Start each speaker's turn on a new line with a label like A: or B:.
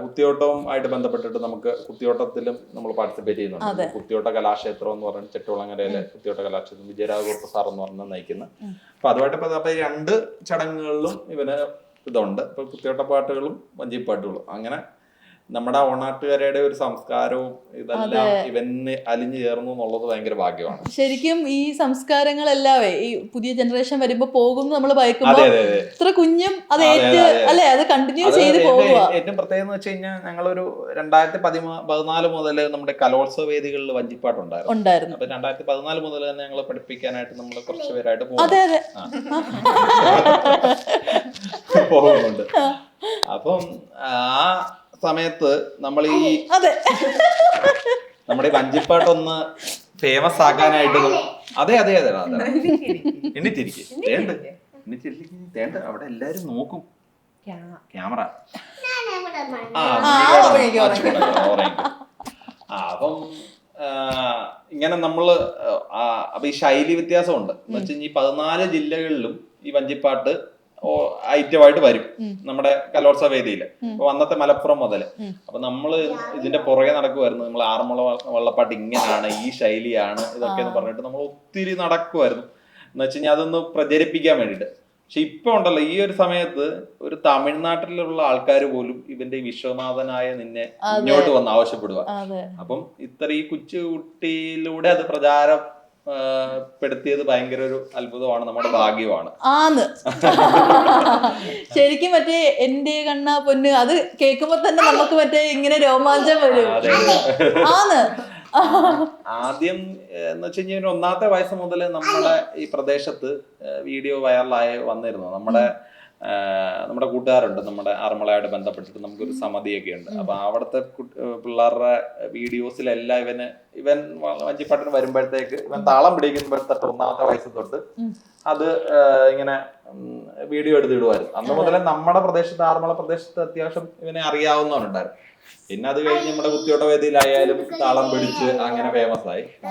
A: കുത്തിയോട്ടവും ആയിട്ട് ബന്ധപ്പെട്ടിട്ട് നമുക്ക് കുത്തിയോട്ടത്തിലും നമ്മൾ പാർട്ടിസിപ്പേറ്റ് ചെയ്യുന്നുണ്ട്. കുത്തിയോട്ട കലാക്ഷേത്രം എന്ന് പറയുന്നത് ചെട്ടുകുളങ്ങരയിലെ കുത്തിയോട്ട കലാക്ഷേത്രം വിജയരാഘവ സാർ എന്ന് പറഞ്ഞ നയിക്കുന്ന. അപ്പൊ അതുമായിട്ട് രണ്ട് ചടങ്ങുകളിലും ഇവന് ഇതുണ്ട്. ഇപ്പൊ കുത്തിയോട്ട പാട്ടുകളും വഞ്ചിപ്പാട്ടുകളും അങ്ങനെ നമ്മുടെ ഓണാട്ടുകാരുടെ ഒരു സംസ്കാരവും ഇതെല്ലാം ഇവന് അലിഞ്ഞു ചേർന്നു എന്നുള്ളത് ഭയങ്കര ഭാഗ്യമാണ്.
B: ശരിക്കും ഈ സംസ്കാരങ്ങളെല്ലാവേ ഈ പുതിയ ജനറേഷൻ വരുമ്പോ പോകുന്നു നമ്മൾ ഭയക്കുമ്പോ ഇത്ര കുഞ്ഞും അത് അല്ലെ അത് കണ്ടിന്യൂ ചെയ്ത് പോകുക.
A: ഏറ്റവും പ്രത്യേകം എന്ന് വെച്ച് കഴിഞ്ഞാൽ ഞങ്ങളൊരു 2014 മുതൽ നമ്മുടെ കലോത്സവ വേദികളിൽ വഞ്ചിപ്പാട്ടുണ്ടായിരുന്നു. അപ്പൊ 2014 മുതൽ തന്നെ ഞങ്ങൾ പഠിപ്പിക്കാനായിട്ട് നമ്മൾ കുറച്ച് പേരായിട്ട് പോകുന്നുണ്ട്. അപ്പം ആ സമയത്ത് നമ്മൾ ഈ നമ്മുടെ ഈ വഞ്ചിപ്പാട്ടൊന്ന് ഫേമസ് ആക്കാനായിട്ട് എണ്ണിത്തിരിക്കേണ്ട അവിടെ എല്ലാരും നോക്കും ക്യാമറ. അപ്പം ഇങ്ങനെ നമ്മള് അപ്പൊ ഈ ശൈലി വ്യത്യാസമുണ്ട് എന്ന് വെച്ച് കഴിഞ്ഞാൽ 14 ജില്ലകളിലും ഈ വഞ്ചിപ്പാട്ട് ഐറ്റമായിട്ട് വരും നമ്മുടെ കലോത്സവ വേദിയില്. അപ്പൊ അന്നത്തെ മലപ്പുറം മുതല് അപ്പൊ നമ്മള് ഇതിന്റെ പുറകെ നടക്കുമായിരുന്നു. നമ്മൾ ആറന്മുള വള്ളപ്പാട്ട് ഇങ്ങനെയാണ്, ഈ ശൈലിയാണ്, ഇതൊക്കെ എന്ന് പറഞ്ഞിട്ട് നമ്മൾ ഒത്തിരി നടക്കുമായിരുന്നു എന്ന് വെച്ച് കഴിഞ്ഞാൽ അതൊന്ന് പ്രചരിപ്പിക്കാൻ വേണ്ടിട്ട്. പക്ഷെ ഇപ്പൊ ഉണ്ടല്ലോ ഈ ഒരു സമയത്ത് ഒരു തമിഴ്നാട്ടിലുള്ള ആൾക്കാർ പോലും ഇവന്റെ വിശ്വനാഥനായ നിന്നെ ഇങ്ങോട്ട് വന്ന് ആവശ്യപ്പെടുക. അപ്പം ഇത്ര ഈ കൊച്ചുകുട്ടിയിലൂടെ അത് പ്രചാരം പെടുത്തിയത് ഭയങ്കര ഒരു അത്ഭുതമാണ്, നമ്മുടെ ഭാഗ്യമാണ്.
B: ശരിക്കും മറ്റേ എന്റെ കണ്ണാ പൊന്ന് അത് കേൾക്കുമ്പോ തന്നെ നമുക്ക് മറ്റേ ഇങ്ങനെ രോമാഞ്ചം വരും.
A: ആദ്യം എന്ന് വെച്ച് കഴിഞ്ഞാൽ 1ാമത്തെ വയസ്സ് മുതൽ നമ്മുടെ ഈ പ്രദേശത്ത് വീഡിയോ വൈറലായി വന്നിരുന്നു. നമ്മുടെ കൂട്ടുകാരുണ്ട്, നമ്മുടെ ആറന്മുളയായിട്ട് ബന്ധപ്പെട്ടിട്ട് നമുക്കൊരു സമിതിയൊക്കെ ഉണ്ട്. അപ്പൊ അവിടുത്തെ പിള്ളേരുടെ വീഡിയോസിലെല്ലാം ഇവൻ വഞ്ചിപ്പാട്ടിന് വരുമ്പോഴത്തേക്ക് ഇവൻ താളം പിടിക്കുമ്പോൾ തൊട്ട് 1ാമത്തെ വയസ്സ് തൊട്ട് അത് ഇങ്ങനെ വീഡിയോ എടുത്തിടുമായിരുന്നു. അന്ന് മുതലേ നമ്മുടെ പ്രദേശത്ത് ആറന്മുള പ്രദേശത്ത് അത്യാവശ്യം ഇവനെ അറിയാവുന്നവരുണ്ടായിരുന്നു. പിന്നെ അത് കഴിഞ്ഞ് നമ്മുടെ കുത്തിയോട്ട വേദിയിലായാലും താളം പിടിച്ച് അങ്ങനെ ഫേമസ് ആയി.